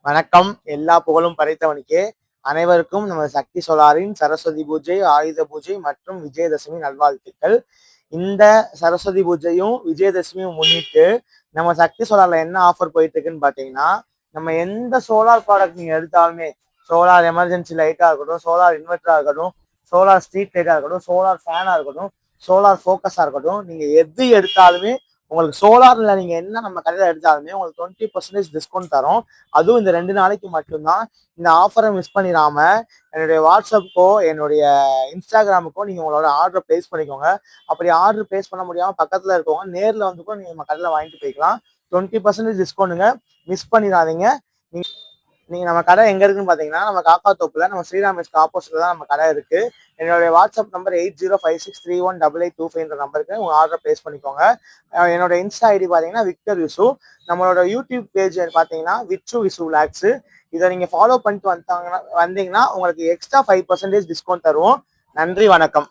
வணக்கம். எல்லா புகழும் படைத்தவனுக்கே. அனைவருக்கும் நமது சக்தி சோலாரின் சரஸ்வதி பூஜை, ஆயுத பூஜை மற்றும் விஜயதசமி நல்வாழ்த்துக்கள். இந்த சரஸ்வதி பூஜையும் விஜயதசமியும் முன்னிட்டு நம்ம சக்தி சோலார்ல என்ன ஆஃபர் போயிட்டு இருக்குன்னு பார்த்தீங்கன்னா, நம்ம எந்த சோலார் ப்ராடக்ட் நீங்க எடுத்தாலுமே, சோலார் எமர்ஜென்சி லைட்டா இருக்கட்டும், சோலார் இன்வெர்டரா இருக்கட்டும், சோலார் ஸ்ட்ரீட் லைட்டா இருக்கட்டும், சோலார் ஃபேனா இருக்கட்டும், சோலார் ஃபோக்கஸா இருக்கட்டும், நீங்க எது எடுத்தாலுமே உங்களுக்கு சோலார்ல நீங்க என்ன நம்ம கடையில் எடுத்தாலுமே உங்களுக்கு 20% டிஸ்கவுண்ட் தரும். அதுவும் இந்த 2 நாளைக்கு மட்டும்தான். இந்த ஆஃபரை மிஸ் பண்ணிடாம என்னுடைய வாட்ஸ்அப்புக்கோ என்னுடைய இன்ஸ்டாகிராமுக்கோ நீங்க உங்களோட ஆர்டர் பிளேஸ் பண்ணிக்கோங்க. அப்படி ஆர்டர் பிளேஸ் பண்ண முடியாம பக்கத்துல இருக்கவங்க நேர்ல வந்து கூட நீங்க நம்ம கடையில் வாங்கிட்டு போய்க்கலாம். 20% டிஸ்கவுண்ட்டுங்க. மிஸ் பண்ணிடாதீங்க. நீங்க நம்ம கடை எங்க இருக்குன்னு பாத்தீங்கன்னா, நம்ம காக்காத்தோப்புல நம்ம ஸ்ரீராம் மெஸ்க்கு ஆப்போசிட்ல தான் நம்ம கடை இருக்கு. என்னுடைய வாட்ஸ்அப் நம்பர் 8056318825 நம்பருக்கு உங்க ஆர்டர் பிளேஸ் பண்ணிக்கோங்க. என்னோட இன்ஸ்டா ஐடி பாத்தீங்கன்னா விக்டர் விசு. நம்மளோட யூடியூப் பேஜ் பாத்தீங்கன்னா விச்சு லாக்ஸ். இதை நீங்க ஃபாலோ பண்ணிட்டு வந்தீங்கன்னா உங்களுக்கு எக்ஸ்ட்ரா 5% டிஸ்கவுண்ட் தருவோம். நன்றி, வணக்கம்.